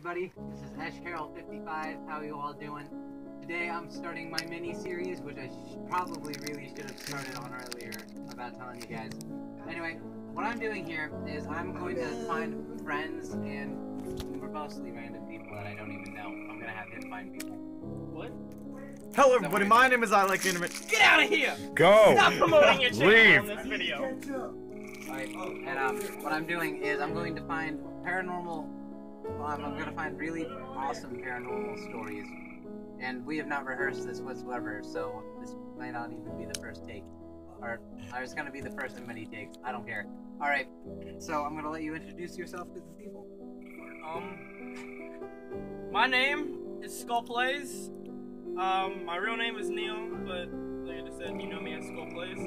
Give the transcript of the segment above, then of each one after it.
everybody. This is Ash Carroll 55. How are you all doing? Today I'm starting my mini-series, which I probably really should have started on earlier about telling you guys. Anyway, what I'm doing here is I'm going to find friends and mostly random people that I don't even know. I'm going to have him find people. What? Hello everybody, my name is I Like Internet. Get out of here! Go! Stop promoting your channel Leave. on this video. Alright, and what I'm doing is I'm going to find paranormal, I'm going to find really awesome paranormal stories. And we have not rehearsed this whatsoever, so this might not even be the first take. Or it's going to be the first of many takes. I don't care. Alright, so I'm going to let you introduce yourself to the people. My name is Skull Plays. My real name is Neil, but like I just said, you know me as Skull Plays.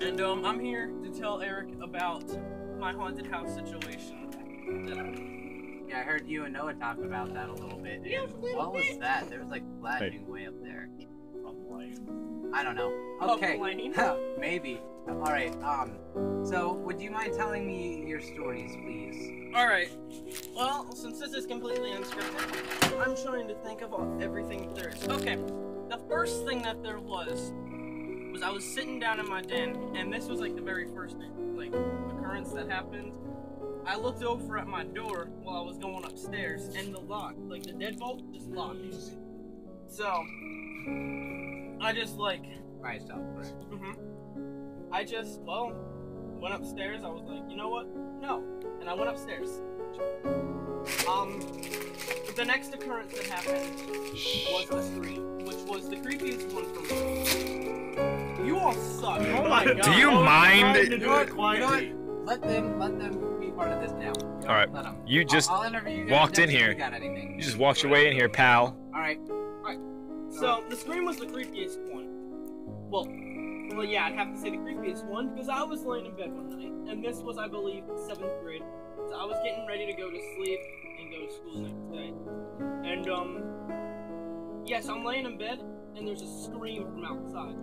And I'm here to tell Eric about my haunted house situation. Yeah, I heard you and Noah talk about that a little bit. Yeah, what was that? There was like flashing way up there. I don't know. Okay, maybe. Alright, so would you mind telling me your stories, please? Alright. Well, since this is completely unscripted, I'm trying to think of everything there is. Okay, the first thing that there was I was sitting down in my den, and this was like the very first like occurrence that happened. I looked over at my door while I was going upstairs, and the lock, like the deadbolt, just locked. So I just like by itself, right? I just went upstairs. I was like, you know what? No, and I went upstairs. The next occurrence that happened was the scream, which was the creepiest one for me. You all suck. Oh my god. Do you mind? You know what? Let them be part of this now. Alright. You just walked in here. You just walked your way in here, pal. Alright. So the scream was the creepiest one. Well, yeah, I'd have to say the creepiest one because I was laying in bed one night, and this was, I believe, 7th grade. So I was getting ready to go to sleep and go to school the next day. And yes, I'm laying in bed, and there's a scream from outside.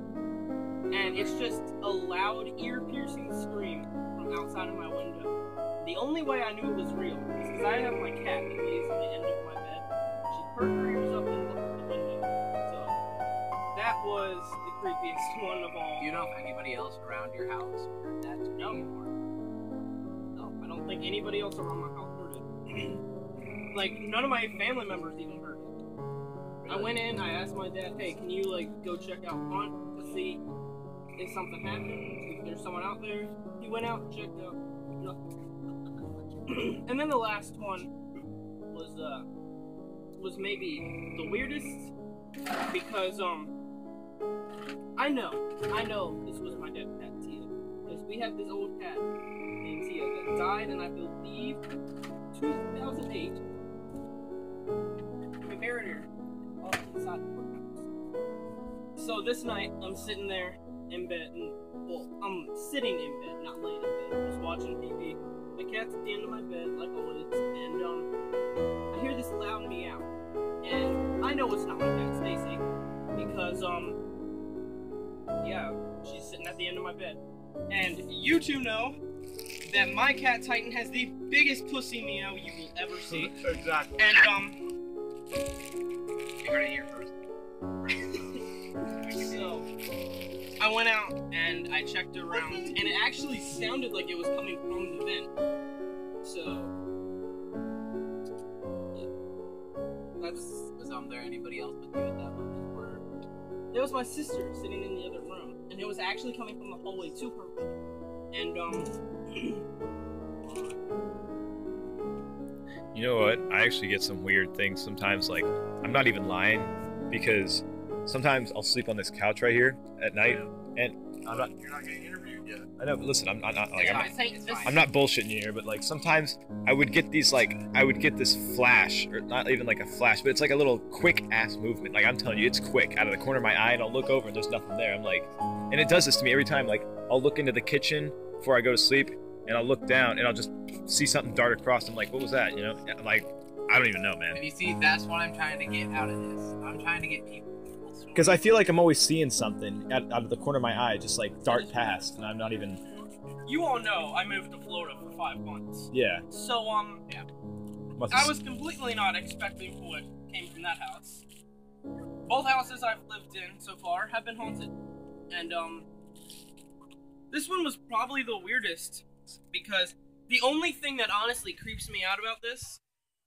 And it's just a loud, ear-piercing scream from outside of my window. The only way I knew it was real is because I have my cat that lays on the end of my bed. She perked her ears up and looked at the window. So that was the creepiest one of all. Do you know if anybody else around your house heard that scream? No, I don't think anybody else around my house heard it. Like, none of my family members even heard it. Really? I went in, I asked my dad, hey, can you, like, go check out front to see if something happened, if there's someone out there. He went out and checked out, nothing. And then the last one was maybe the weirdest, because, I know this was my dead cat, Tia, because we have this old cat named Tia that died in, I believe, 2008. We buried her all inside the courthouse. So this night, I'm sitting there in bed, and, well, I'm sitting in bed, not laying in bed, just watching TV. The cat's at the end of my bed, like always, and, I hear this loud meow. And I know it's not my cat, Stacy, because, yeah, she's sitting at the end of my bed. And you two know that my cat Titan has the biggest pussy meow you will ever see. Exactly. And, you heard it here first. So, I went out and I checked around, and it actually sounded like it was coming from the vent. So, yeah. Was there anybody else with you at that moment? Or? There was my sister sitting in the other room, and it was actually coming from the hallway to her room. And, You know what? I actually get some weird things sometimes, like, I'm not even lying, because sometimes I'll sleep on this couch right here at night, and you're not getting interviewed yet. I know, but listen, I'm not bullshitting you here, but like sometimes I would get these this flash, or not even like a flash, but it's like a little quick ass movement. Like I'm telling you, it's quick out of the corner of my eye, and I'll look over and there's nothing there. I'm like, and it does this to me every time. Like I'll look into the kitchen before I go to sleep, and I'll look down and I'll just see something dart across. I'm like, what was that? You know, I'm like, I don't even know, man. And you see, that's what I'm trying to get out of this. I'm trying to get people. Because I feel like I'm always seeing something out of the corner of my eye, just like dart past, and I'm not even. You all know I moved to Florida for 5 months. Yeah. So, yeah. I was completely not expecting what came from that house. Both houses I've lived in so far have been haunted. And, this one was probably the weirdest, because the only thing that honestly creeps me out about this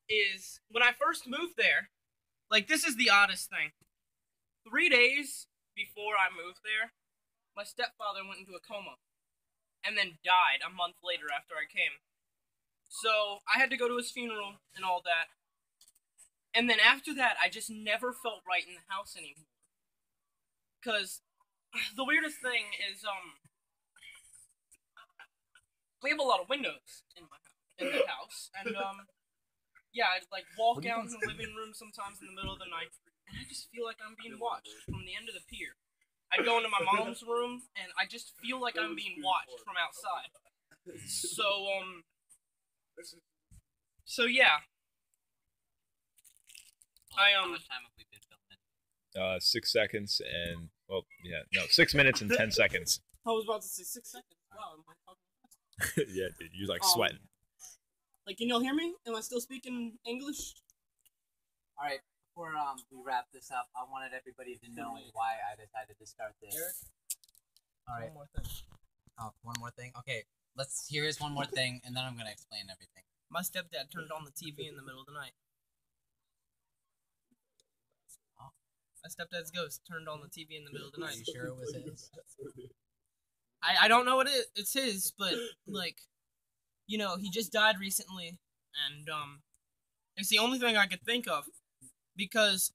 is when I first moved there, like, this is the oddest thing. 3 days before I moved there, my stepfather went into a coma, and then died a month later after I came. So, I had to go to his funeral and all that. And then after that, I just never felt right in the house anymore. Because the weirdest thing is, we have a lot of windows in that house, and yeah, I'd like walk out in the living room sometimes in the middle of the night, and I just feel like I'm being watched from the end of the pier. I'd go into my mom's room, and I just feel like I'm being watched from outside. So yeah. How much time have we been filming? 6 seconds and 6 minutes and 10 seconds. I was about to say 6 seconds. Wow, am I talking? Yeah, dude, you're like sweating. Like, can y'all hear me? Am I still speaking English? All right. Before we wrap this up, I wanted everybody to know why I decided to start this. Eric? All right. One more thing. Oh, one more thing. Okay. Here's one more thing, and then I'm gonna explain everything. My stepdad turned on the TV in the middle of the night. My stepdad's ghost turned on the TV in the middle of the night. Are you sure it was his? I don't know what it's his, but, like, you know, he just died recently, and, it's the only thing I could think of, because